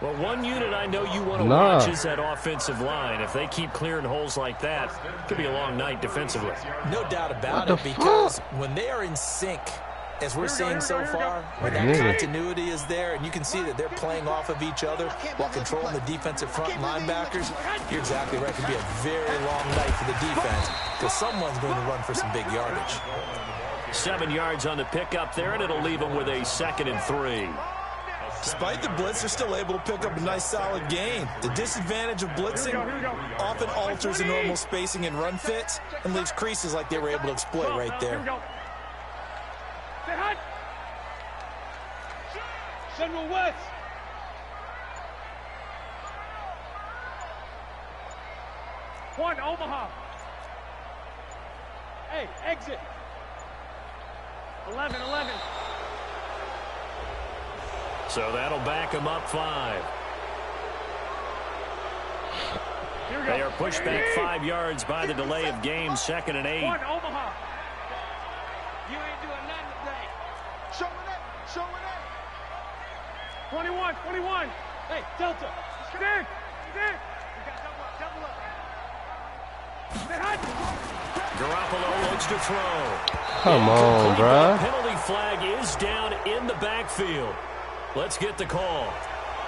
Well, one unit I know you want to watch is that offensive line. If they keep clearing holes like that, it could be a long night defensively. No doubt about it, because when they are in sync, as we're seeing so far, when that continuity is there, and you can see that they're playing off of each other while controlling the defensive front linebackers, you're exactly right. It could be a very long night for the defense because someone's going to run for some big yardage. 7 yards on the pickup there, and it'll leave them with a 2nd and 3. Despite the blitz, they're still able to pick up a nice, solid gain. The disadvantage of blitzing often alters the normal spacing and run fits and leaves creases like they were able to exploit right there. General West. One, Omaha. Hey, exit. 11. So that'll back them up 5. They are pushed back 5 yards by the delay of game, 2nd and 8. One, Omaha. You ain't doing nothing today. Show it. 21. Hey, Delta. Get in. We got double up. Garoppolo looks to throw. Come on, bro. The penalty flag is down in the backfield. Let's get the call.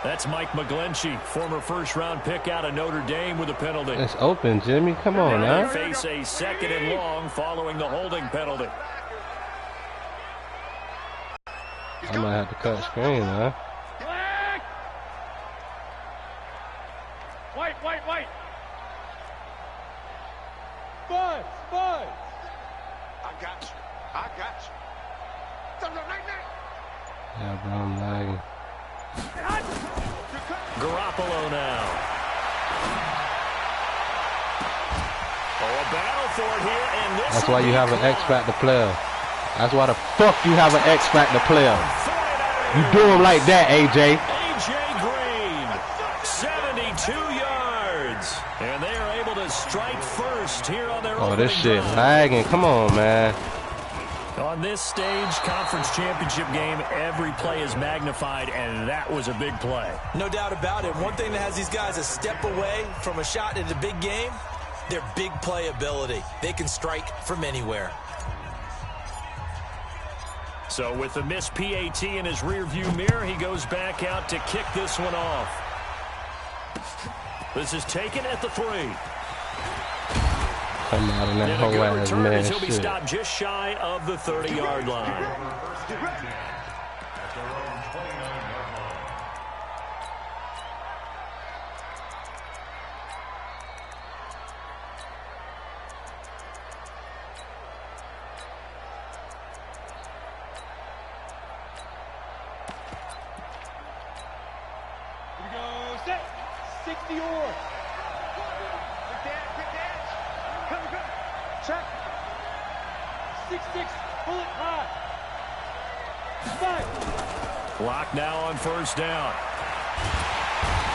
That's Mike McGlinchey, former first-round pick out of Notre Dame with a penalty. It's open, Jimmy. Come on, now. They face a 2nd and long following the holding penalty. I might have to cut screen, huh? White. Buzz. I got you. Yeah, bro, I'm lagging. Garoppolo now. A battle for it here, and this. That's why you have an X-Factor player. That's why the fuck you have an X-Factor player. You do him like that, AJ. AJ Green, 72 yards. And they are able to strike first here on their own. Oh, this shit lagging. Come on, man. On this stage, conference championship game, every play is magnified, and that was a big play. No doubt about it. One thing that has these guys a step away from a shot in a big game, their big play ability. They can strike from anywhere. So with the missed PAT in his rearview mirror, he goes back out to kick this one off. This is taken at the 3. Come out in that and whole ass man he'll be shit. stopped just shy of the 30-yard line. Here we go. Set. 60 or. Check. 6-6. Pull it high. 5. Clock now on first down.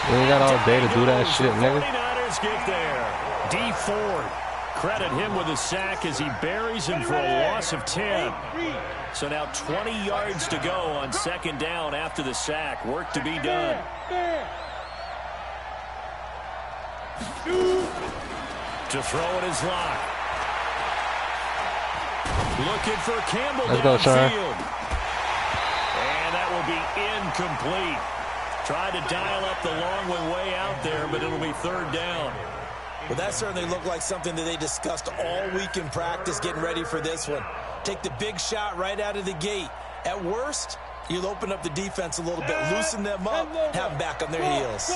You ain't got all day to do that shit, nigga. 49ers get there. D Ford. Credit him with a sack as he buries him for a loss of 10. So now 20 yards to go on 2nd down after the sack. Work to be done. To throw it is Locke. Looking for Campbell. Let's go, Sean. And that will be incomplete. Tried to dial up the long one way out there, but it'll be 3rd down. Well, that certainly looked like something that they discussed all week in practice getting ready for this one. Take the big shot right out of the gate. At worst, you'll open up the defense a little bit, loosen them up, have them back on their heels.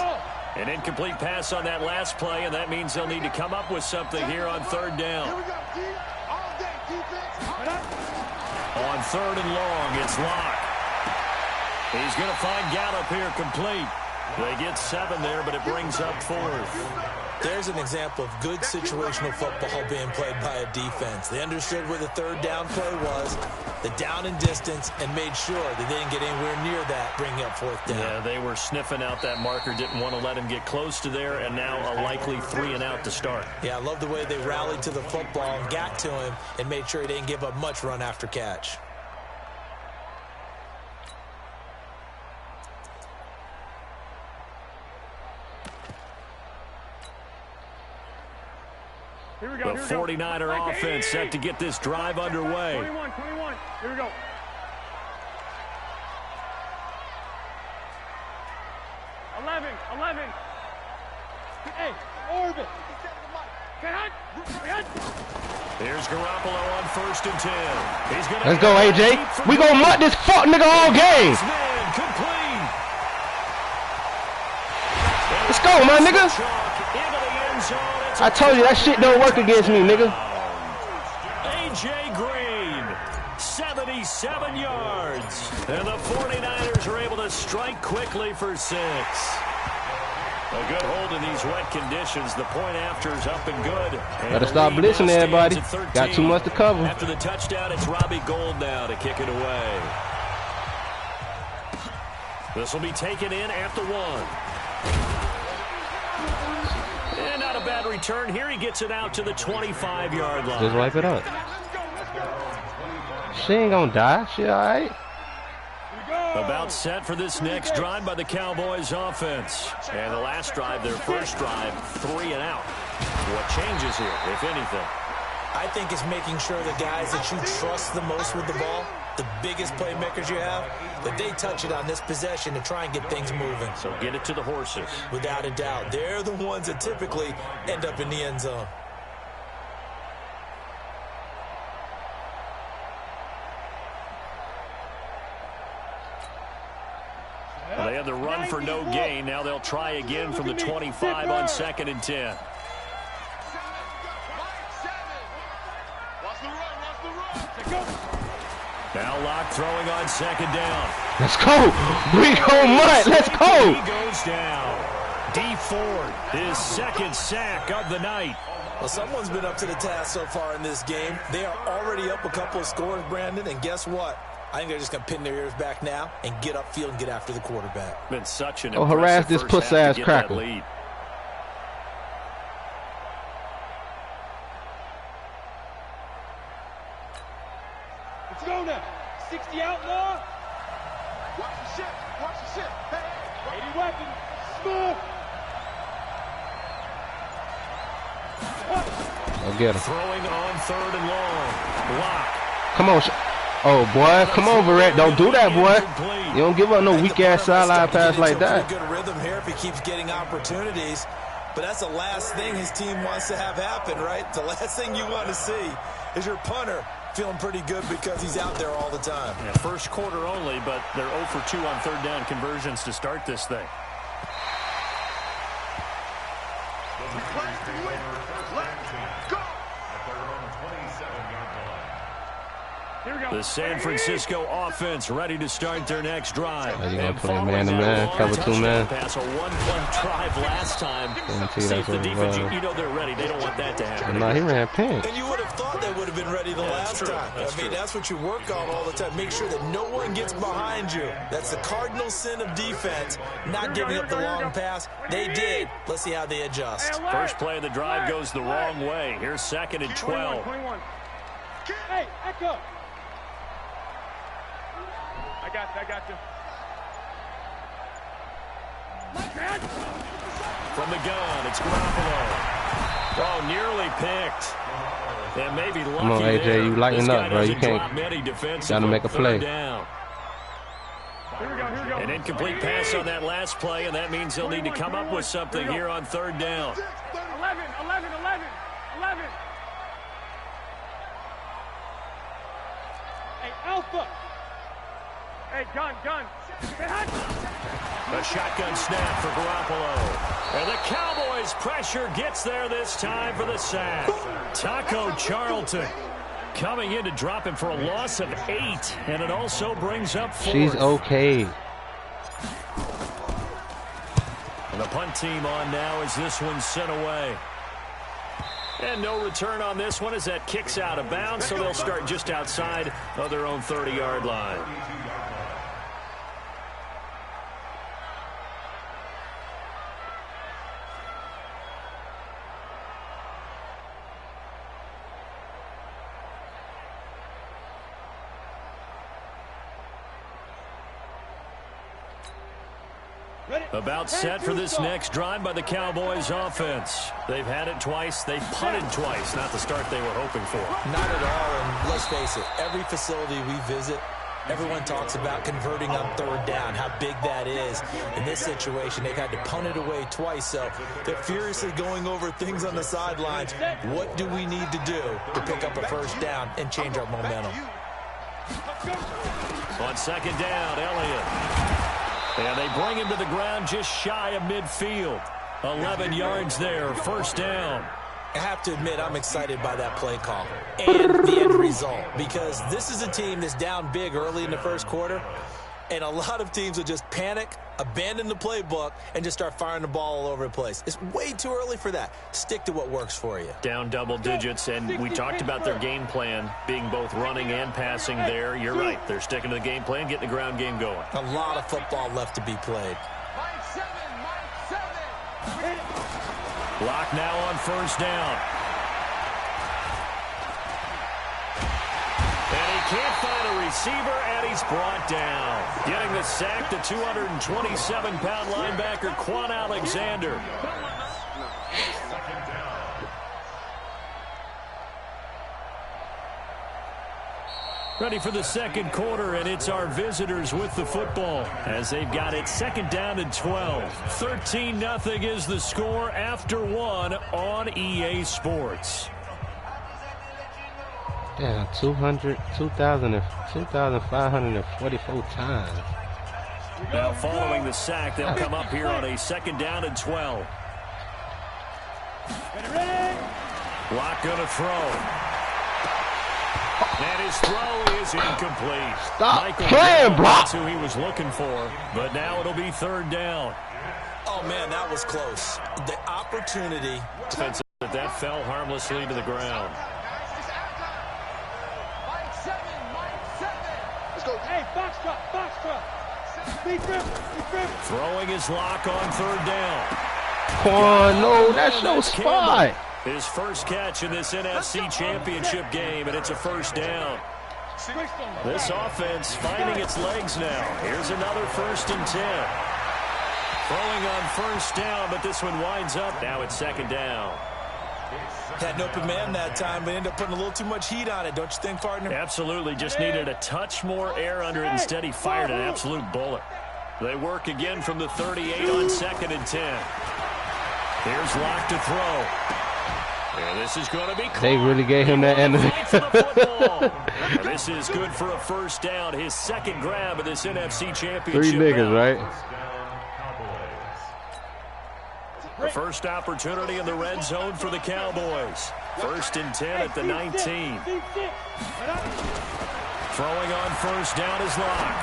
An incomplete pass on that last play, and that means they'll need to come up with something here on 3rd down. On 3rd and long, it's Locke. He's going to find Gallup here complete. They get 7 there, but it brings up 4th. There's an example of good situational football being played by a defense. They understood where the 3rd down play was, the down and distance, and made sure that they didn't get anywhere near that, bringing up 4th down. Yeah, they were sniffing out that marker, didn't want to let him get close to there, and now a likely 3 and out to start. Yeah, I love the way they rallied to the football and got to him and made sure he didn't give up much run after catch. The 49er offense set to get this drive underway. 21. Here we go. Eleven. Hey, orbit. Here's Garoppolo on 1st and 10. He's gonna Let's go, AJ. We gonna mutt this fuck nigga all game. Complete. Let's go, my nigga. I told you that shit don't work against me, nigga. AJ Green, 77 yards. And the 49ers are able to strike quickly for 6. A good hold in these wet conditions. The point after is up and good. And gotta stop blitzing everybody. Got too much to cover. After the touchdown, it's Robbie Gould now to kick it away. This will be taken in at the 1. And not a bad return here. He gets it out to the 25-yard line. Just wipe it up. She ain't gonna die. She all right. About set for this next drive by the Cowboys offense. And the last drive, their first drive, 3 and out. What changes here, if anything? I think it's making sure the guys that you trust the most with the ball, the biggest playmakers you have, that they touch it on this possession to try and get things moving. So get it to the horses. Without a doubt. They're the ones that typically end up in the end zone. Well, they had the run for no gain. Now they'll try again from the 25 on 2nd and 10. Now Locke throwing on 2nd down. Let's go. We go mutt. Let's go. He goes down. D Ford, his 2nd sack of the night. Well, someone's been up to the task so far in this game. They are already up a couple of scores, Brandon, and guess what? I think they're just going to pin their ears back now and get upfield and get after the quarterback. Been such an harass this puss-ass cracker. Let's go now. 60 outlaw. Watch the shit. Hey. 80 weapon. Smooth. I'll get him. Throwing on 3rd and long. Block. Come on. Oh, boy. Come on, Verrett. Don't do that, boy. You don't give up no weak-ass sideline pass like that. Good rhythm here if he keeps getting opportunities. But that's the last thing his team wants to have happen, right? The last thing you want to see is your punter feeling pretty good because he's out there all the time. Yeah, first quarter only, but they're 0 for 2 on 3rd down conversions to start this thing. The San Francisco offense ready to start their next drive. You gonna play man-to-man, cover 2-man. Pass a 1-1 drive last time. See if the defense, you know they're ready. They don't want that to happen. No, he ran pin. And you would have thought they would have been ready the last time. I mean, that's what you work on all the time. Make sure that no one gets behind you. That's the cardinal sin of defense, not giving up the long pass. They did. Let's see how they adjust. First play of the drive goes the wrong way. Here's 2nd and 12. Hey, Echo. I got you. From the gun, it's Garoppolo. Oh, nearly picked. And maybe lucky. Come on, AJ, there. you lighten up, bro. You can't. Gotta make a play. Down. Here we go. An incomplete pass on that last play, and that means they'll need to come up with something here on 3rd down. 11. Hey, Alpha. Hey, gun. A shotgun snap for Garoppolo. And the Cowboys' pressure gets there this time for the sack. Taco Charlton coming in to drop him for a loss of 8. And it also brings up 4th. She's okay. And the punt team on now as this one's sent away. And no return on this one as that kicks out of bounds, so they'll start just outside of their own 30-yard line. About set for this next drive by the Cowboys offense. They've had it twice. They've punted twice. Not the start they were hoping for. Not at all, and let's face it, every facility we visit, everyone talks about converting on third down, how big that is. In this situation, they've had to punt it away twice, so they're furiously going over things on the sidelines. What do we need to do to pick up a first down and change our momentum? On second down, Elliott. And they bring him to the ground just shy of midfield. 11 yards there, first down. I have to admit, I'm excited by that play call and the end result, because this is a team that's down big early in the first quarter, and a lot of teams will just panic, abandon the playbook, and just start firing the ball all over the place. It's way too early for that. Stick to what works for you. Down double digits, and we talked about their game plan being both running and passing there. You're right. They're sticking to the game plan, getting the ground game going. A lot of football left to be played. Lock now on first down. And he can't find a receiver, and he's brought down. Getting the sack, the 227-pound linebacker, Quan Alexander. Ready for the second quarter, and it's our visitors with the football as they've got it second down and 12. 13-0 is the score after one on EA Sports. Yeah, 2,544 times. Now following the sack, they'll come up here on a second down and 12. Lock gonna throw. And his throw is incomplete. Stop playing, bro. That's who he was looking for, but now it'll be third down. Oh, man, that was close. The opportunity. That fell harmlessly to the ground. Let's go. Hey, box truck. Throwing his lock on third down. Quan, no, that's no spot. His first catch in this NFC Championship game, and it's a first down. This offense finding its legs now. Here's another 1st and 10. Throwing on first down, but this one winds up. Now it's second down. Had an open man that time, but ended up putting a little too much heat on it, don't you think, partner? Absolutely. Just needed a touch more air under it. Instead, he fired an absolute bullet. They work again from the 38 on 2nd and 10. Here's Lock to throw. And this is going to be caught. They really gave him that energy. This is good for a first down. His second grab of this NFC Championship. 3 niggas, bout. right? The first opportunity in the red zone for the Cowboys. 1st and 10 at the 19. Throwing on first down is Lock.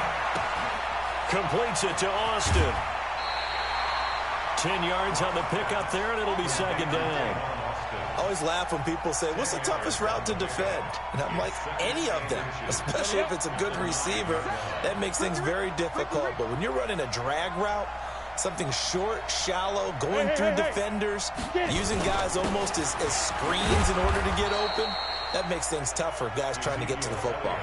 Completes it to Austin. 10 yards on the pickup there, and it'll be second down. I always laugh when people say, what's the toughest route to defend? And I'm like, any of them, especially if it's a good receiver. That makes things very difficult. But when you're running a drag route, something short, shallow, going through defenders, using guys almost as screens in order to get open, that makes things tough for guys trying to get to the football.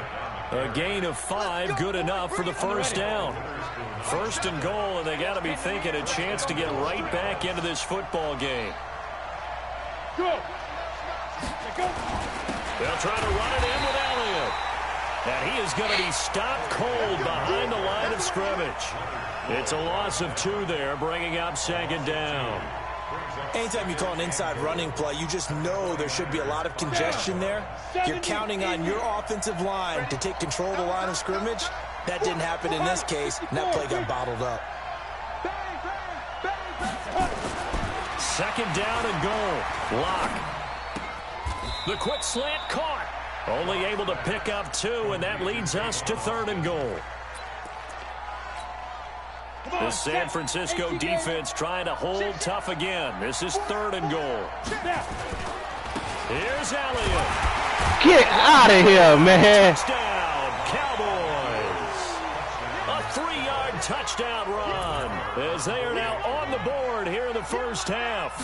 A gain of 5, good enough for the first down. 1st and goal, and they got to be thinking a chance to get right back into this football game. They'll try to run it in with Elliott. And he is going to be stopped cold behind the line of scrimmage. It's a loss of 2 there, bringing up second down. Anytime you call an inside running play, you just know there should be a lot of congestion there. You're counting on your offensive line to take control of the line of scrimmage. That didn't happen in this case, and that play got bottled up. Second down and goal. Lock. The quick slant caught. Only able to pick up 2, and that leads us to 3rd and goal. The San Francisco defense trying to hold tough again. This is 3rd and goal. Here's Elliott. Get out of here, man. Touchdown, Cowboys. A 3-yard touchdown run as they are now on the board here in the first half.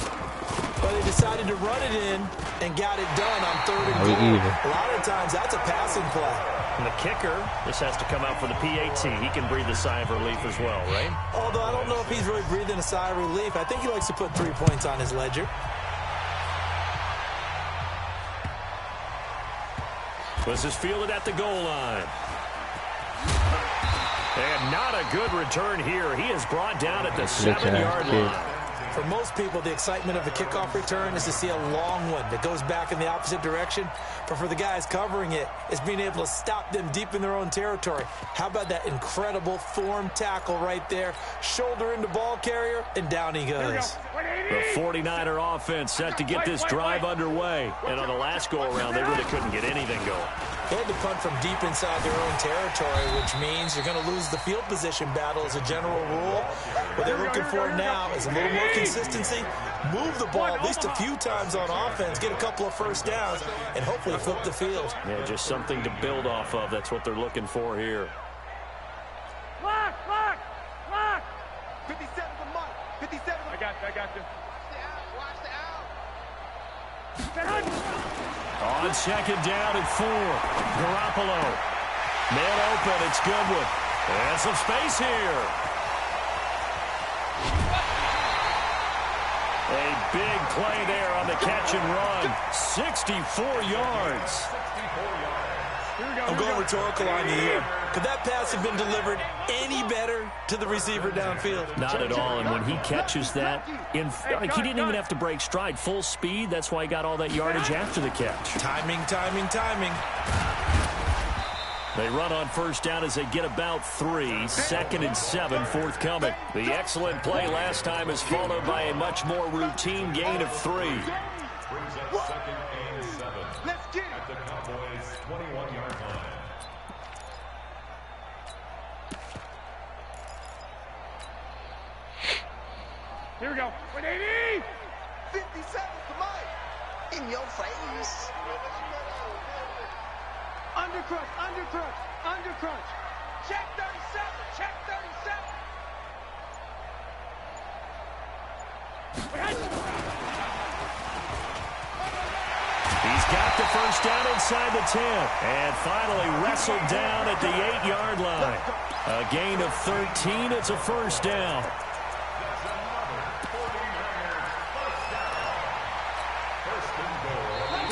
But they decided to run it in and got it done on 3rd and goal. A lot of times that's a passing play. And the kicker, this has to come out for the PAT. He can breathe a sigh of relief as well, right? Although I don't know if he's really breathing a sigh of relief. I think he likes to put 3 points on his ledger. This is fielded at the goal line. And not a good return here. He is brought down at the 7-yard line. For most people, the excitement of a kickoff return is to see a long one that goes back in the opposite direction. But for the guys covering it, it's being able to stop them deep in their own territory. How about that incredible form tackle right there? Shoulder into ball carrier, and down he goes. The 49er offense set to get this drive underway. And on the last go-around, they really couldn't get anything going. They had to punt from deep inside their own territory, which means you're going to lose the field position battle as a general rule. What they're looking for now is a little more consistency, move the ball at least a few times on offense, get a couple of first downs, and hopefully flip the field. Yeah, just something to build off of. That's what they're looking for here. Lock! 57 for Mike. 57. I got you. Watch the out. On second down and 4. Garoppolo. Man open. It's Goodwin. And some space here. A big play there on the catch and run. 64 yards. I'm going rhetorical on you here. Could that pass have been delivered any better to the receiver downfield? Not at all. And when he catches that, he didn't even have to break stride. Full speed. That's why he got all that yardage after the catch. Timing. They run on first down as they get about 3. 2nd and 7 forthcoming. The excellent play last time is followed by a much more routine gain of 3. Let's get it. At the Cowboys' 21-yard line. Here we go. 180. 57 for Mike. In your face. Undercrunch. Check 37. He's got the first down inside the 10. And finally wrestled down at the 8-yard line. A gain of 13. It's a first down.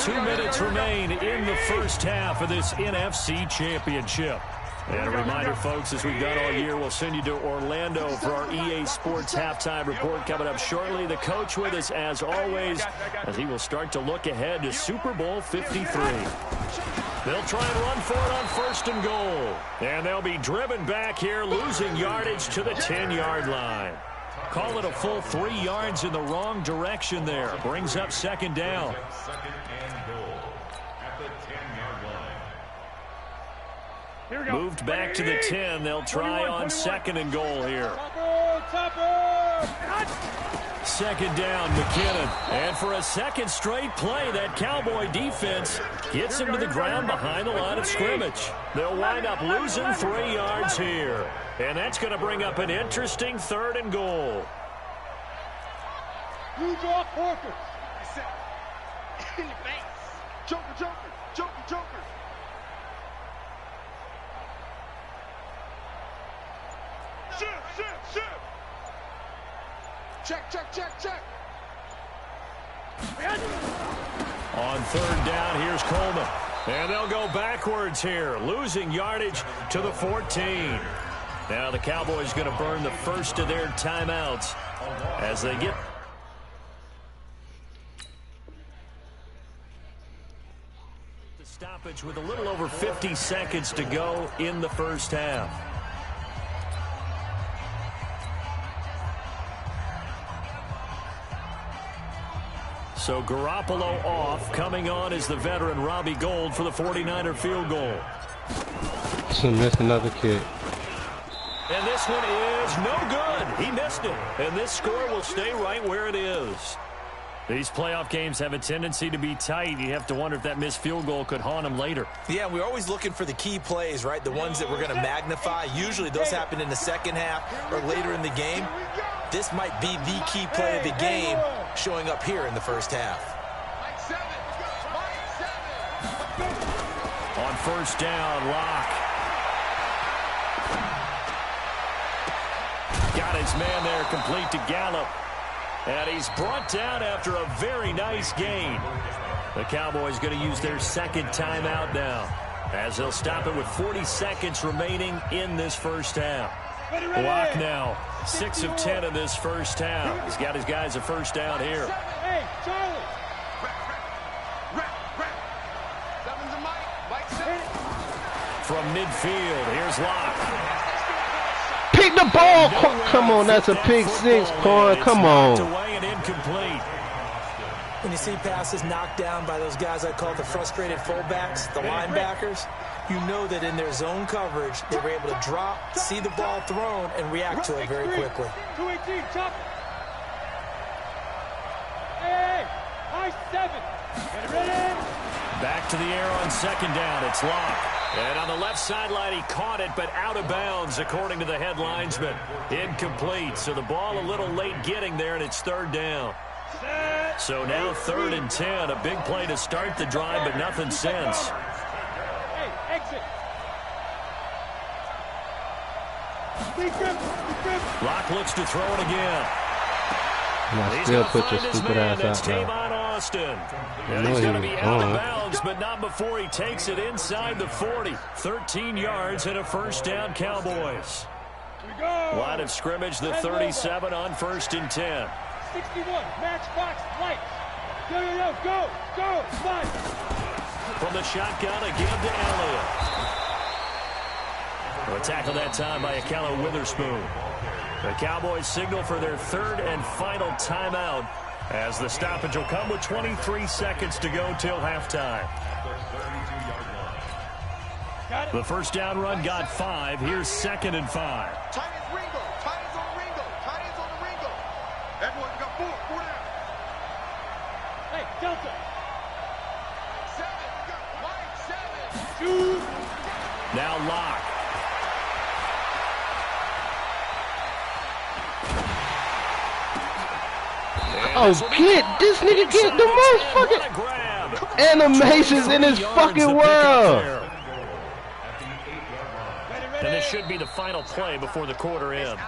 Two minutes remain in the first half of this NFC Championship. And a reminder, folks, as we've done all year, we'll send you to Orlando for our EA Sports Halftime Report coming up shortly. The coach with us, as always, as he will start to look ahead to Super Bowl 53. They'll try and run for it on 1st and goal. And they'll be driven back here, losing yardage to the 10-yard line. Call it a full 3 yards in the wrong direction there. Brings up 2nd down. 2nd and goal at the 10-yard line. Moved back to the 10. They'll try on 2nd and goal here. 2nd down, McKinnon. And for a second straight play, that Cowboy defense gets him to the ground behind the line of scrimmage. They'll wind up losing 3 yards here. And that's going to bring up an interesting 3rd and goal. Who's off Parker? In your face. Joker. Shoot. Check. On 3rd down, here's Coleman. And they'll go backwards here, losing yardage to the 14. Now the Cowboys going to burn the first of their timeouts as they get the stoppage with a little over 50 seconds to go in the first half. So Garoppolo off. Coming on is the veteran Robbie Gould for the 49er field goal. Missed another kick. And this one is no good. He missed it. And this score will stay right where it is. These playoff games have a tendency to be tight. You have to wonder if that missed field goal could haunt him later. Yeah, we're always looking for the key plays, right? The ones that we're going to magnify. Usually those happen in the second half or later in the game. This might be the key play of the game showing up here in the first half. On first down. Lock. Got his man there, complete to Gallup. And he's brought down after a very nice gain. The Cowboys going to use their second timeout now, as they'll stop it with 40 seconds remaining in this first half. Lock now, 6 of 10 in this first half. He's got his guys a first down here. Hey, Charlie. From midfield, here's Lock. Pick the ball. Come on, that's a pick six, Corn. Come on. Away and incomplete. When you see passes knocked down by those guys I call the frustrated fullbacks, the linebackers, you know that in their zone coverage, they were able to drop, see the ball thrown, and react to it very quickly. 218, chop. Hey, high 7. Get ready. Back to the air on second down. It's Lock. And on the left sideline, he caught it, but out of bounds, according to the head linesman. Incomplete. So the ball a little late getting there, and it's third down. So now 3rd and 10. A big play to start the drive, but nothing since. Hey, exit. Lock looks to throw it again. And I He's still gonna put your find his stupid man. ass That's out there. Tavon Austin. And know he's he going to was be out of gone. bounds, but not before he takes it inside the 40. 13 yards and a first down, Cowboys. Line of scrimmage, the 37 on 1st and 10. 61, matchbox, lights. Go, slide. From the shotgun again to Elliott. A tackle that time by Akella Witherspoon. The Cowboys signal for their 3rd and final timeout, as the stoppage will come with 23 seconds to go till halftime. The first down run got 5. Here's 2nd and 5. Tight ends Ringo. Tight ends on the Ringo. Tight ends on the Ringo. Everyone got 4 down. Hey, Delta. 7. White 7. Now Lock. Oh, get this nigga get the most fucking animations in his fucking world. And this should be the final play before the quarter ends.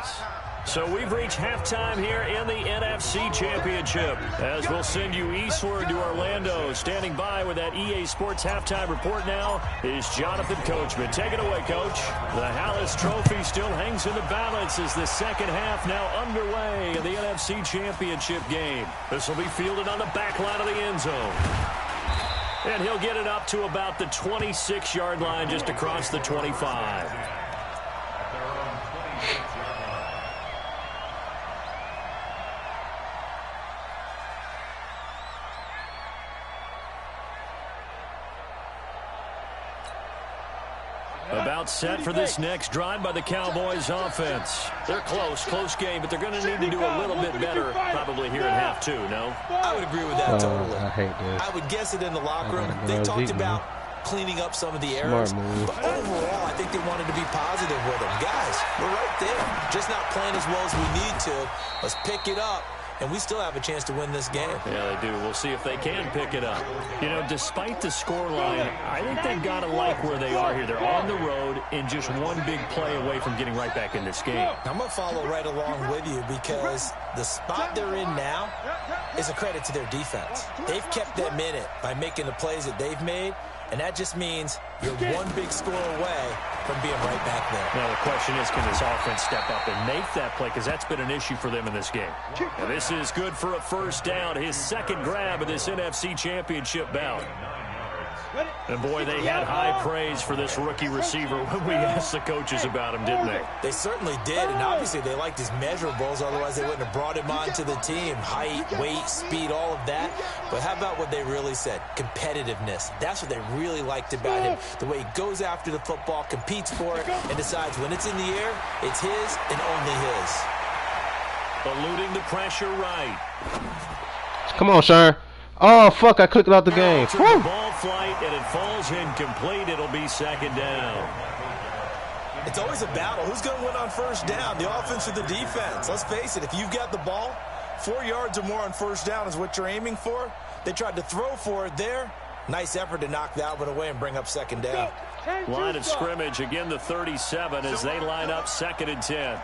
So we've reached halftime here in the NFC Championship, as we'll send you eastward to Orlando. Standing by with that EA Sports halftime report now is Jonathan Coachman. Take it away, Coach. The Hallis Trophy still hangs in the balance as the second half now underway in the NFC Championship game. This will be fielded on the back line of the end zone. And he'll get it up to about the 26-yard line, just across the 25. About set for this next drive by the Cowboys offense. They're close game, but they're going to need to do a little bit better probably here in half 2, no? I would agree with that totally. I hate this. I would guess it in the locker room. They talked about cleaning up some of the errors. But overall, I think they wanted to be positive with them. Guys, we're right there. Just not playing as well as we need to. Let's pick it up. And we still have a chance to win this game. Yeah, they do. We'll see if they can pick it up. You know, despite the scoreline, I think they've got to like where they are here. They're on the road and just one big play away from getting right back in this game. I'm going to follow right along with you because the spot they're in now is a credit to their defense. They've kept them in it by making the plays that they've made, and that just means you're one big score away from being right back there. Now, the question is, can this offense step up and make that play? Because that's been an issue for them in this game. Now, this is good for a first down. His second grab of this NFC Championship bout. And, boy, they had high praise for this rookie receiver when we asked the coaches about him, didn't they? They certainly did, and obviously they liked his measurables. Otherwise, they wouldn't have brought him onto the team. Height, weight, speed, all of that. But how about what they really said? Competitiveness. That's what they really liked about him. The way he goes after the football, competes for it, and decides when it's in the air, it's his and only his. Eluding the pressure right. Come on, Sharon. Oh, fuck, I clicked out the game. The ball flight, and it falls incomplete. It'll be second down. It's always a battle. Who's going to win on first down, the offense or the defense? Let's face it, if you've got the ball, 4 yards or more on first down is what you're aiming for. They tried to throw for it there. Nice effort to knock that one away and bring up second down. Line of scrimmage, again the 37 as they line up 2nd and 10.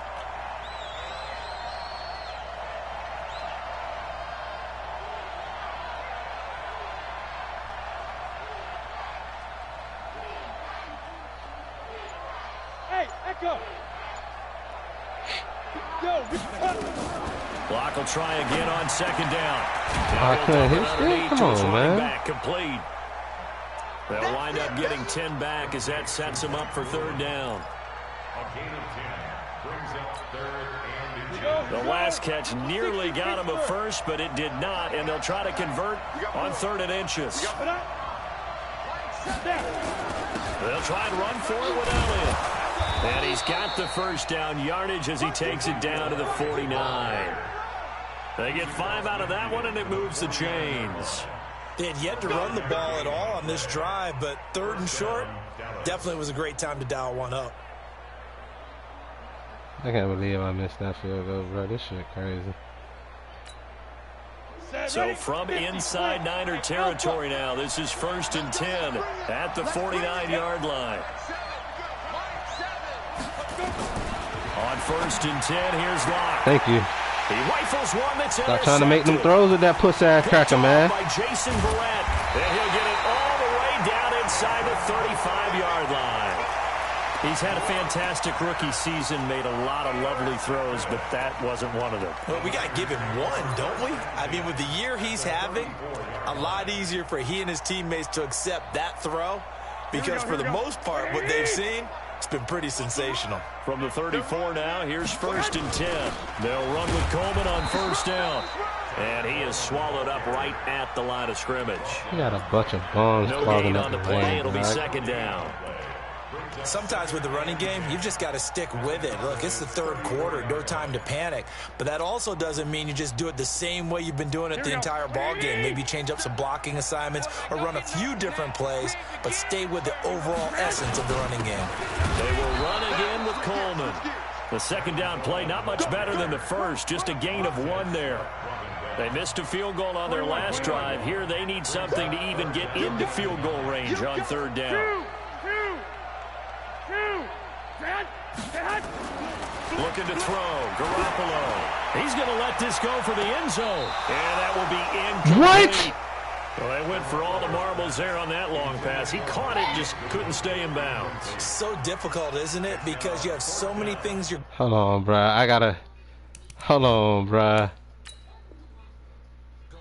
Block will try again on 2nd down. I couldn't hit it. Come on, man. Back complete. They'll wind up getting 10 back as that sets them up for 3rd down. A gain of 10 brings up 3rd and 10. The last catch nearly got him a first, but it did not, and they'll try to convert on 3rd and inches. They'll try and run for it with Elliott. And he's got the first down yardage as he takes it down to the 49. They get 5 out of that one, and it moves the chains. They had yet to run the ball at all on this drive, but 3rd and short definitely was a great time to dial one up. I can't believe I missed that field goal, bro. This shit crazy. So from inside Niner territory now, this is 1st and 10 at the 49-yard line. On 1st and 10, here's Locke. Thank you. He rifles one that's Stop trying to make them throws with that puss-ass cracker, man. By Jason Verrett. And he'll get it all the way down inside the 35-yard line. He's had a fantastic rookie season, made a lot of lovely throws, but that wasn't one of them. Well, we got to give him one, don't we? I mean, with the year he's having, a lot easier for he and his teammates to accept that throw because for the most part, what they've seen, it's been pretty sensational. From the 34 now, here's 1st and 10. They'll run with Coleman on 1st down. And he is swallowed up right at the line of scrimmage. You got a bunch of bombs clogging up the play. It'll be 2nd down. Sometimes with the running game, you've just got to stick with it. Look, it's the 3rd quarter, no time to panic. But that also doesn't mean you just do it the same way you've been doing it the entire ball game. Maybe change up some blocking assignments or run a few different plays, but stay with the overall essence of the running game. They will run again with Coleman. The 2nd down play, not much better than the first, just a gain of 1 there. They missed a field goal on their last drive. Here they need something to even get into field goal range on 3rd down. Looking to throw. Garoppolo. He's going to let this go for the end zone. And that will be incomplete. What? Well, they went for all the marbles there on that long pass. He caught it, just couldn't stay in bounds. So difficult, isn't it? Because you have so many things you're... Hold on, bruh. Hold on, bruh.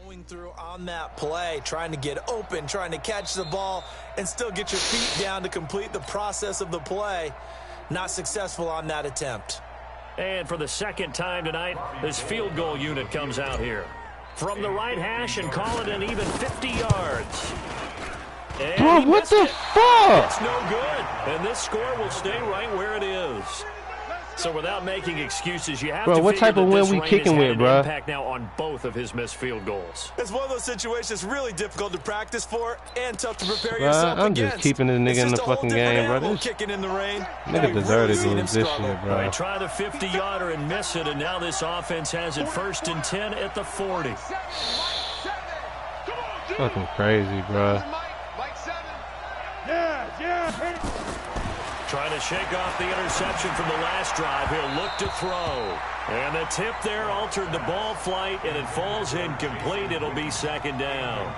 Going through on that play, trying to get open, trying to catch the ball, and still get your feet down to complete the process of the play. Not successful on that attempt. And for the 2nd time tonight, this field goal unit comes out here. From the right hash and call it an even 50 yards. And bro, what the fuck? It's no good. And this score will stay right where it is. So without making excuses, you have to what type of win we kicking with, bro? Impact now on both of his missed field goals. It's one of those situations really difficult to practice for and tough to prepare yourself I'm against. Just keeping this nigga in the fucking game, bro. Kicking in the rain. Nigga deserved to lose this shit, bro. They try the 50-yarder and miss it, and now this offense has it 1st and 10 at the 40. Fucking crazy, bro. Trying to shake off the interception from the last drive. He'll look to throw. And the tip there altered the ball flight, and it falls incomplete. It'll be 2nd down.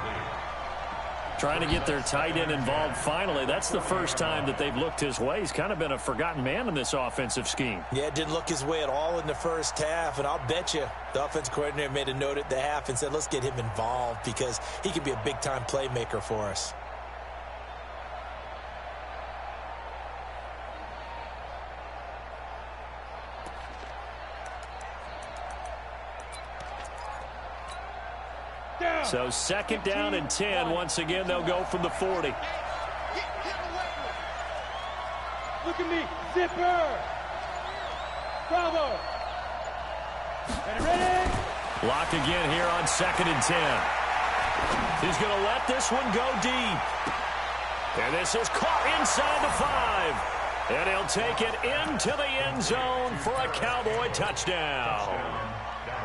Trying to get their tight end involved finally. That's the first time that they've looked his way. He's kind of been a forgotten man in this offensive scheme. Yeah, it didn't look his way at all in the first half, and I'll bet you the offensive coordinator made a note at the half and said, let's get him involved because he could be a big-time playmaker for us. So 2nd down and 10. Once again, they'll go from the 40. Look at me. Zipper. Bravo. Ready? Block again here on 2nd and 10. He's going to let this one go deep. And this is caught inside the 5. And he'll take it into the end zone for a Cowboy touchdown.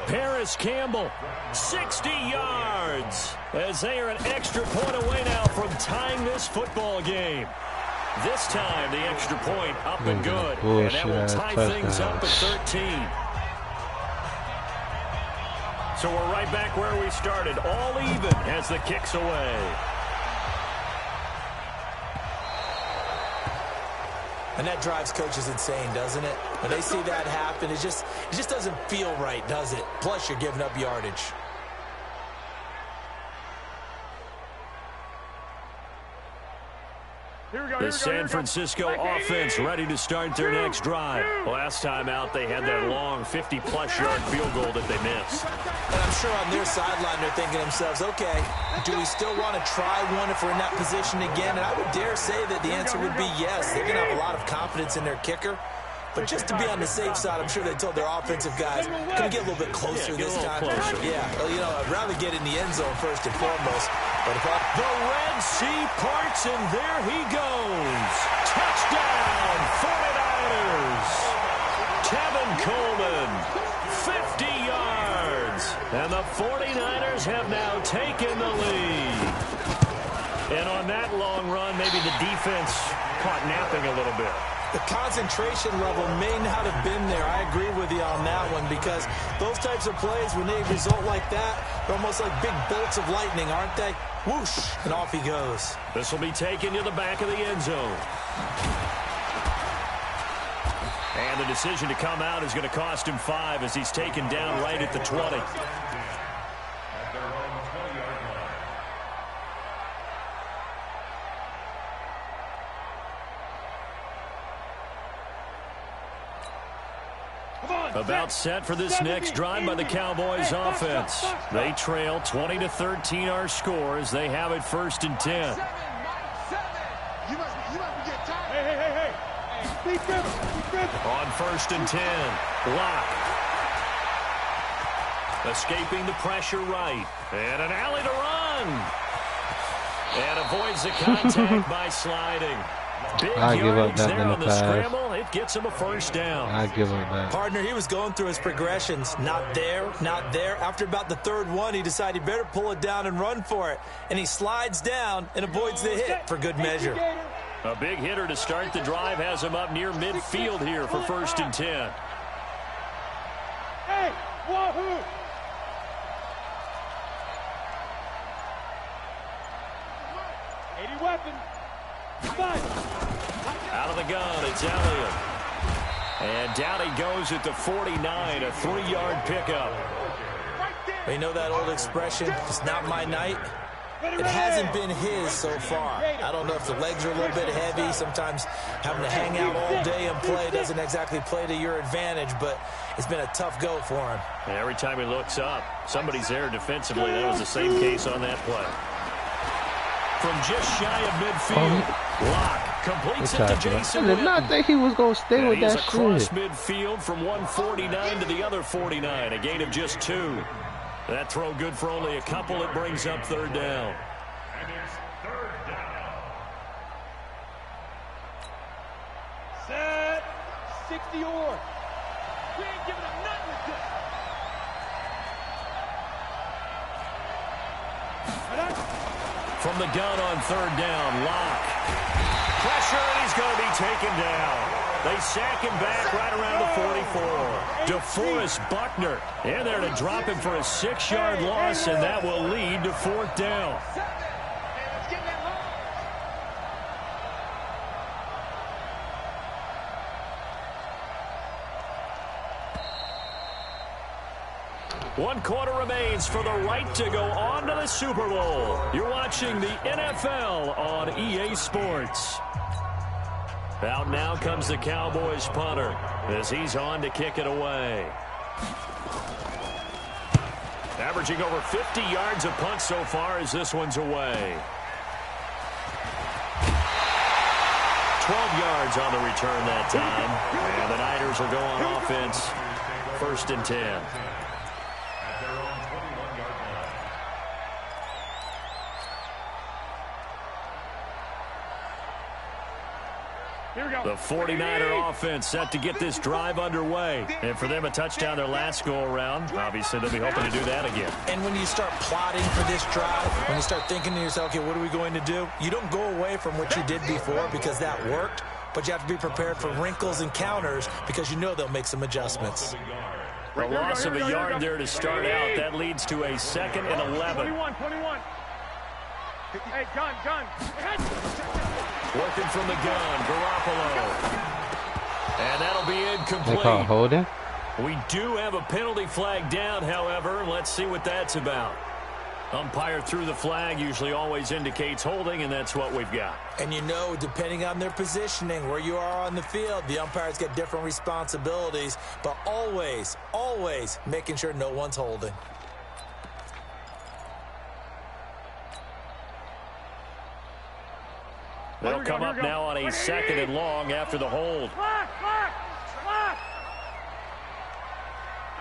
Paris Campbell, 60 yards, as they are an extra point away now from tying this football game. This time, the extra point up and good, and that will tie things up at 13. So we're right back where we started, all even as the kick's away. And that drives coaches insane, doesn't it? When they see that happen, it just doesn't feel right, does it? Plus, you're giving up yardage. The San Francisco offense ready to start their next drive. Last time out, they had that long 50-plus yard field goal that they missed. And I'm sure on their sideline, they're thinking to themselves, okay, do we still want to try one if we're in that position again? And I would dare say that the answer would be yes. They're going to have a lot of confidence in their kicker. But just to be on the safe side, I'm sure they told their offensive guys, can we get a little bit closer this time? Yeah, well, you know, I'd rather get in the end zone first and foremost. But if the Red Sea parts, and there he goes. Touchdown, 49ers. Tevin Coleman, 50 yards. And the 49ers have now taken the lead. And on that long run, maybe the defense caught napping a little bit. The concentration level may not have been there. I agree with you on that one, because those types of plays, when they result like that, they're almost like big bolts of lightning, aren't they? Whoosh, and off he goes. This will be taken to the back of the end zone. And the decision to come out is going to cost him 5 as he's taken down right at the 20. About set for this next drive by the Cowboys offense. They trail 20-13 our score as they have it 1st and 10. On 1st and 10, Locke. Escaping the pressure right. And an alley to run. And avoids the contact by sliding. I give up that there on the pass. scramble. It gets him a 1st down. I give up that. Partner, he was going through his progressions. Not there, not there. After about the 3rd one, he decided he better pull it down and run for it. And he slides down and avoids the hit for good measure. A big hitter to start the drive has him up near midfield here for 1st and 10. Hey, wahoo! Weapon. Out of the gun, it's Elliott. And down he goes at the 49, a 3-yard pickup. You know that old expression, it's not my night? It hasn't been his so far. I don't know if the legs are a little bit heavy. Sometimes having to hang out all day and play doesn't exactly play to your advantage, but it's been a tough go for him. And every time he looks up, somebody's there defensively. That was the same case on that play. From just shy of midfield, Locke completes it to Jason. I did not think he was going to stay with that shit. Across midfield from 149 to the other 49, a gain of just 2. That throw good for only a couple. It brings up 3rd down. And it's 3rd down. Set. 60 or. We ain't giving up nothing with this. From the gun on 3rd down, Locke. Pressure, and he's going to be taken down. They sack him back right around the 44. DeForest Buckner in there to drop him for a 6-yard loss, and that will lead to 4th down. One quarter remains for the right to go on to the Super Bowl. You're watching the NFL on EA Sports. Out now comes the Cowboys punter as he's on to kick it away. Averaging over 50 yards a punt so far as this one's away. 12 yards on the return that time. And the Niners will go on offense. 1st and 10. The 49er offense set to get this drive underway. And for them, a touchdown their last go-around. Obviously, they'll be hoping to do that again. And when you start plotting for this drive, when you start thinking to yourself, okay, what are we going to do? You don't go away from what you did before because that worked, but you have to be prepared for wrinkles and counters because you know they'll make some adjustments. A loss of a yard there to start out. That leads to a 2nd and 11. 21. Hey, gun. Working from the gun, Garoppolo. And that'll be incomplete. They call holding. We do have a penalty flag down, however. Let's see what that's about. Umpire threw the flag, usually always indicates holding, and that's what we've got. And you know, depending on their positioning, where you are on the field, the umpires get different responsibilities, but always making sure no one's holding. They'll come up now on a 2nd and long after the hold. I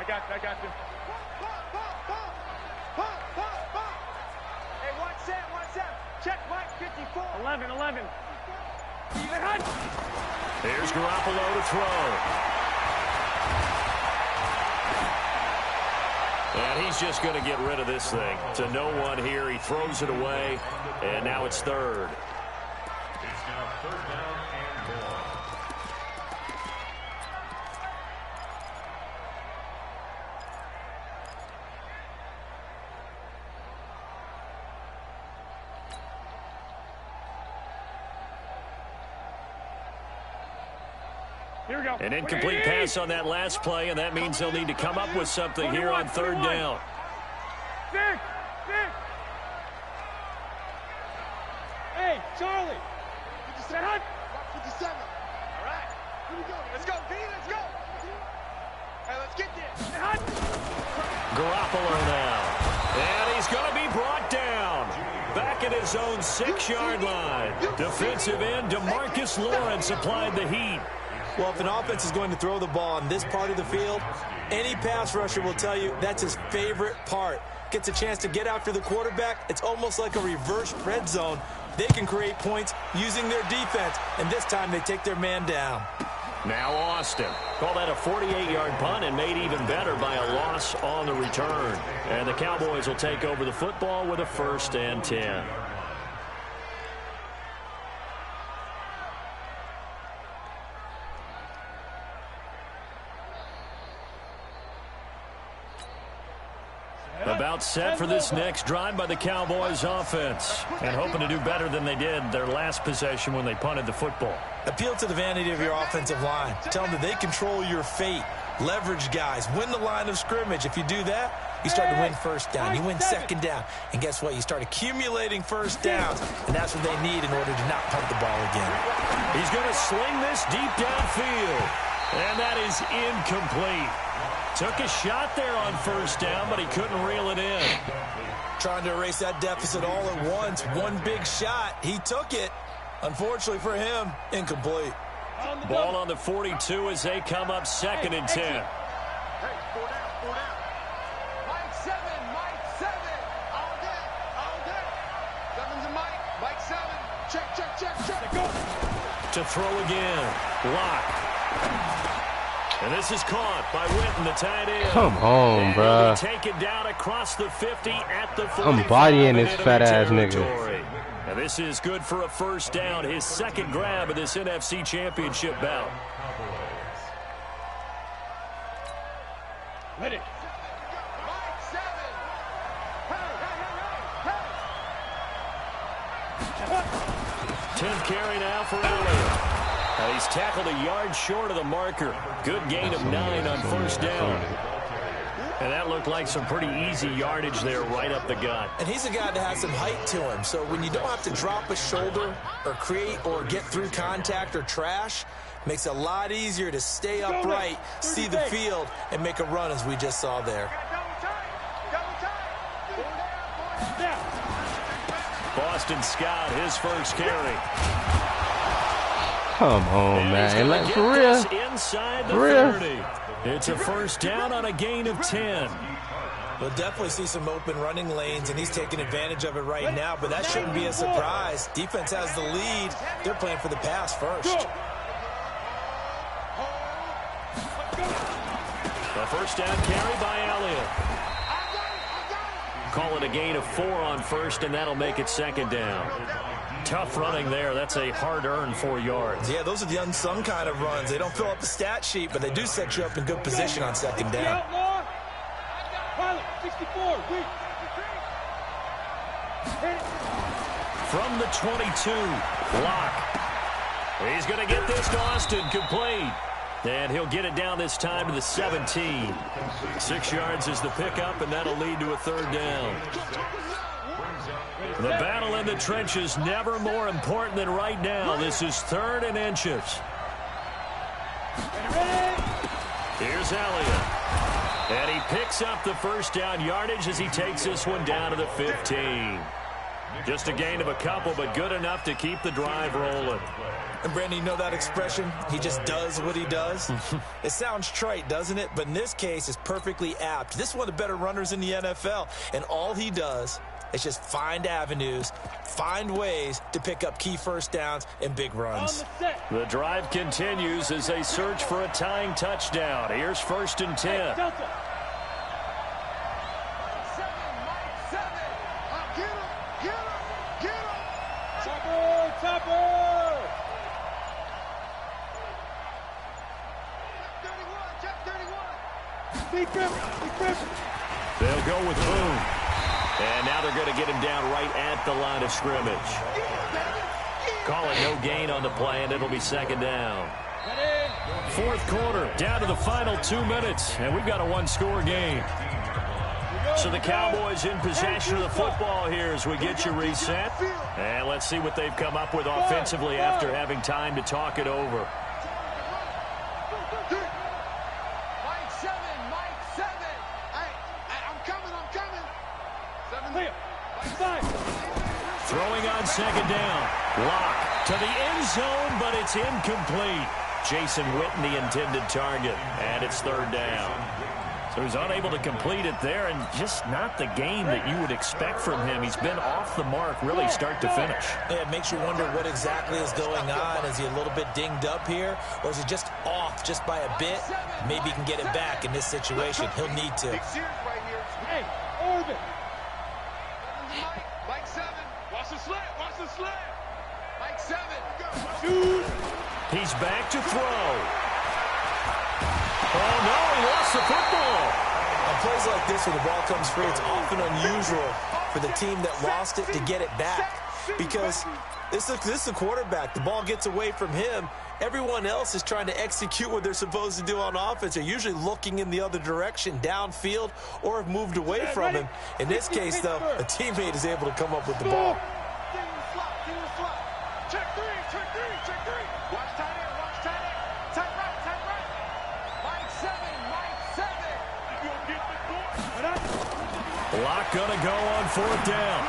got you. Hey, 1-7. Check Mike 54. 11. Here's Garoppolo to throw. And he's just going to get rid of this thing. To no one here. He throws it away. And now it's 3rd. It's now 3rd down and more. Here we go. An incomplete pass on that last play, and that means they'll need to come up with something here on 3rd down. 6. Hey, Charlie. 57. All right. Here we go. Let's go, V. Let's go. Hey, let's get this. Garoppolo now. And he's going to be brought down. Back at his own 6-yard line. Defensive end DeMarcus Lawrence applied the heat. Well, if an offense is going to throw the ball on this part of the field, any pass rusher will tell you that's his favorite part. Gets a chance to get after the quarterback. It's almost like a reverse red zone. They can create points using their defense, and this time they take their man down. Now Austin. Call that a 48-yard punt and made even better by a loss on the return. And the Cowboys will take over the football with a 1st and 10. About set for this next drive by the Cowboys offense. And hoping to do better than they did their last possession when they punted the football. Appeal to the vanity of your offensive line. Tell them that they control your fate. Leverage guys. Win the line of scrimmage. If you do that, you start to win 1st down. You win 2nd down. And guess what? You start accumulating 1st downs. And that's what they need in order to not punt the ball again. He's going to sling this deep downfield. And that is incomplete. Took a shot there on 1st down, but he couldn't reel it in. Trying to erase that deficit all at once. One big shot. He took it. Unfortunately for him, incomplete. Ball on the 42 as they come up 2nd and 10. Hey, 4 down. Mike 7. All day. 7's a Mike. Mike 7. Check. Go. To throw again. Block. And this is caught by Witten, the tight end. Come on, bro. Taken down across the 50 at the 45. I'm bodying this fat-ass nigga. And this is good for a 1st down. His 2nd grab of this NFC Championship bout. Ready. Mike 7. Hey. 10th carry now for Elliott. He's tackled a yard short of the marker. Good gain of 9 on 1st down. And that looked like some pretty easy yardage there right up the gut. And he's a guy that has some height to him. So when you don't have to drop a shoulder or create or get through contact or trash, makes it a lot easier to stay upright, see the field, and make a run as we just saw there. Boston Scott, his 1st carry. Come on, man. Like, for real. Inside the 30. It's a 1st down on a gain of 10. We'll definitely see some open running lanes, and he's taking advantage of it right now, but that shouldn't be a surprise. Defense has the lead. They're playing for the pass first. A first down carry by Elliott. Call it a gain of 4 on first, and that'll make it second down. Tough running there. That's a hard-earned 4 yards. Yeah, those are the unsung kind of runs. They don't fill up the stat sheet, but they do set you up in good position on second down. From the 22, Locke. He's going to get this to Austin, complete. And he'll get it down this time to the 17. 6 yards is the pickup, and that'll lead to a third down. The battle in the trenches never more important than right now. This is 3rd and inches. Here's Elliott. And he picks up the first down yardage as he takes this one down to the 15. Just a gain of a couple, but good enough to keep the drive rolling. And Brandon, you know that expression? He just does what he does. It sounds trite, doesn't it? But in this case, it's perfectly apt. This is one of the better runners in the NFL. And all he does is just find avenues, find ways to pick up key first downs and big runs. The drive continues as they search for a tying touchdown. Here's 1st and 10. They'll go with Boone. And now they're going to get him down right at the line of scrimmage. Call it no gain on the play, and it'll be second down. 4th quarter, down to the final 2 minutes, and we've got a 1-score game. So the Cowboys in possession of the football here as we get you reset. And let's see what they've come up with offensively after having time to talk it over. Throwing on second down. Locke to the end zone, but it's incomplete. Jason Witten, the intended target, and it's 3rd down. So he's unable to complete it there, and just not the game that you would expect from him. He's been off the mark really start to finish. Yeah, it makes you wonder what exactly is going on. Is he a little bit dinged up here, or is he just off just by a bit? Maybe he can get it back in this situation. He'll need to. Hey, Orbit. Mike 7. Watch the slant. Watch the slant. Mike 7. He's back to throw. Oh, no, he lost the football. On plays like this where the ball comes free, it's often unusual for the team that lost it to get it back. Because this is the quarterback. The ball gets away from him. Everyone else is trying to execute what they're supposed to do on offense. They're usually looking in the other direction, downfield, or have moved away from him. In this case, though, a teammate is able to come up with the ball. Check three. Watch tight end. Tight right. Mike 7. You'll get the door. Locke gonna go on 4th down.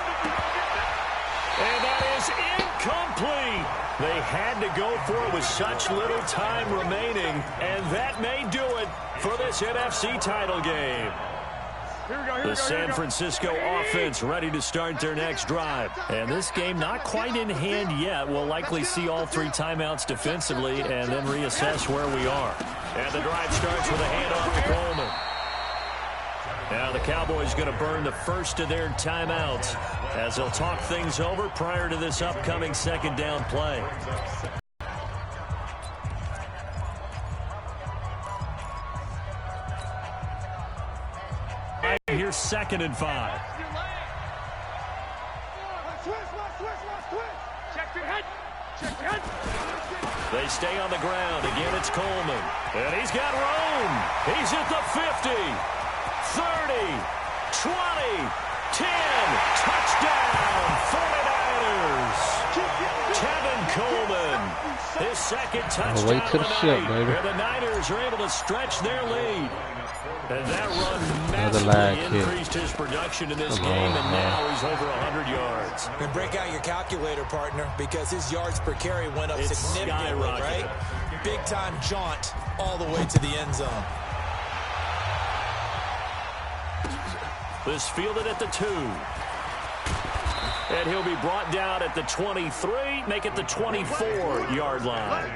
And that is incomplete. They had to go for it with such little time remaining, and that may do it for this NFC title game. The San Francisco offense ready to start their next drive. And this game not quite in hand yet. We'll likely see all 3 timeouts defensively and then reassess where we are. And the drive starts with a handoff to Coleman. Now the Cowboys going to burn the first of their timeouts as they'll talk things over prior to this upcoming second down play. Here's 2nd and 5. They stay on the ground. Again, it's Coleman. And he's got room. He's at the 50, 30, 20, 10. Touchdown, 49ers. Kevin Coleman, his 2nd touchdown Wait to the ship, baby. And the Niners are able to stretch their lead. And that run Another massively increased his production in this game, and now he's over 100 yards. And break out your calculator, partner, because his yards per carry went up significantly, right? Big-time jaunt all the way to the end zone. This fielded at the 2. And he'll be brought down at the 23, make it the 24-yard line.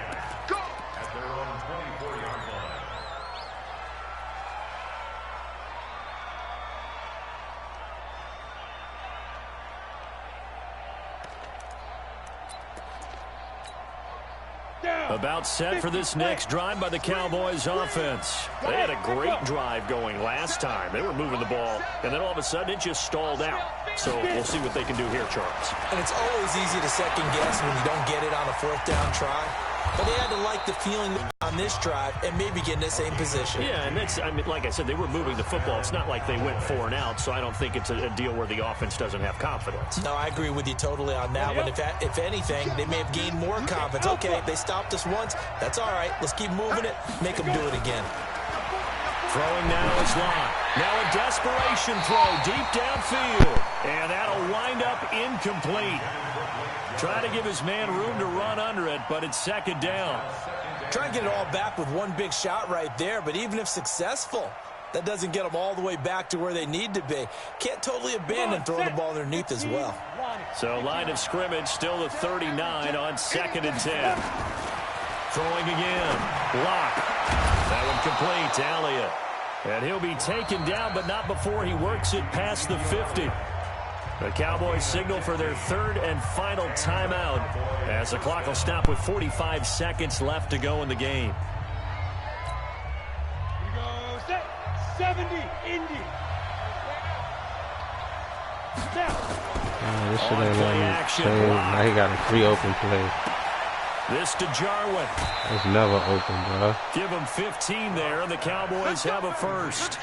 About set for this next drive by the Cowboys offense. They had a great drive going last time. They were moving the ball, and then all of a sudden it just stalled out. So we'll see what they can do here, Charles. And it's always easy to second guess when you don't get it on a 4th down try. But they had to like the feeling on this drive and maybe get in the same position. Yeah, and that's, I mean, like I said, they were moving the football. It's not like they went 4 and out, so I don't think it's a deal where the offense doesn't have confidence. No, I agree with you totally on that one. If anything, they may have gained more confidence. Okay, they stopped us once. That's all right. Let's keep moving it. Make them do it again. Throwing now is Lott. Now a desperation throw deep downfield. And that'll wind up incomplete. Trying to give his man room to run under it, but it's 2nd down. Trying to get it all back with one big shot right there, but even if successful, that doesn't get them all the way back to where they need to be. Can't totally abandon throwing the ball underneath as well. So line of scrimmage still at 39 on 2nd and 10. Throwing again. Lott. That one complete to Elliott. And he'll be taken down, but not before he works it past the 50. The Cowboys signal for their 3rd and final timeout as the clock will stop with 45 seconds left to go in the game. Here we go. Set. 70. Indy. This shit ain't letting me change. Now he got a free open play. This to Jarwin. It's never open, bro. Give them 15 there, and the Cowboys have a first.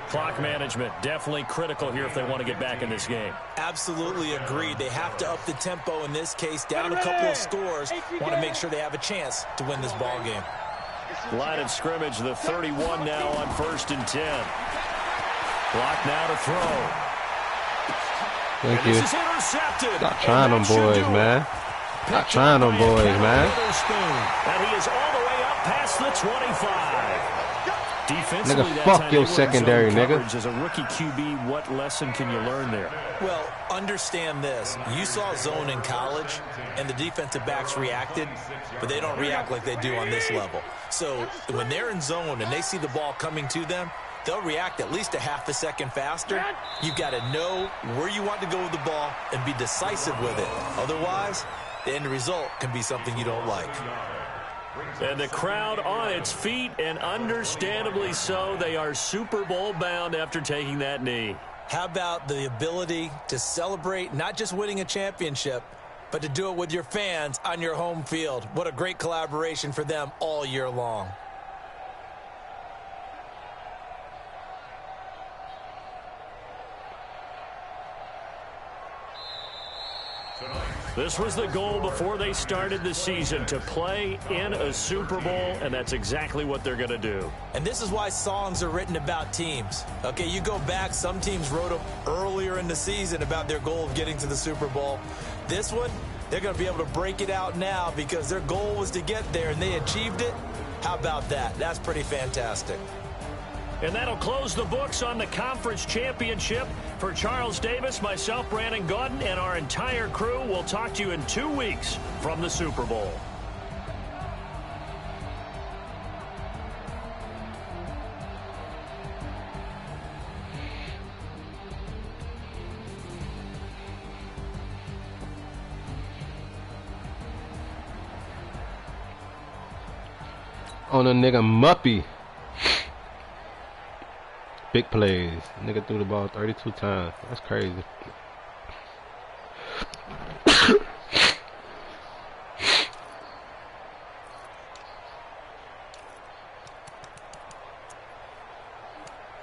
Clock management definitely critical here if they want to get back in this game. Absolutely agreed. They have to up the tempo in this case, down a couple of scores. Want to make sure they have a chance to win this ball game. Line of scrimmage, the 31 now on 1st and 10. Clock now to throw. Thank you. This is intercepted. Stop trying them boys, man. Stop trying them boys, man. And he is all the way up past the 25. Defensively, Nigga, that fuck time your they were secondary, in zone nigga. coverage. As a rookie QB, what lesson can you learn there? Well, understand this. You saw zone in college, and the defensive backs reacted, but they don't react like they do on this level. So when they're in zone and they see the ball coming to them, they'll react at least a half a second faster. You've got to know where you want to go with the ball and be decisive with it. Otherwise, the end result can be something you don't like. And the crowd on its feet, and understandably so. They are Super Bowl bound after taking that knee. How about the ability to celebrate not just winning a championship, but to do it with your fans on your home field? What a great collaboration for them all year long. This was the goal before they started the season, to play in a Super Bowl, and that's exactly what they're going to do. And this is why songs are written about teams. Okay, you go back, some teams wrote them earlier in the season about their goal of getting to the Super Bowl. This one, they're going to be able to break it out now because their goal was to get there, and they achieved it. How about that? That's pretty fantastic. And that'll close the books on the conference championship. For Charles Davis, myself, Brandon Gaudin, and our entire crew, we'll talk to you in 2 weeks from the Super Bowl. On a nigga Muppy. Big plays. Nigga threw the ball 32 times. That's crazy.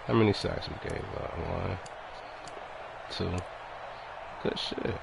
How many sacks we gave up? 1, 2. Good shit.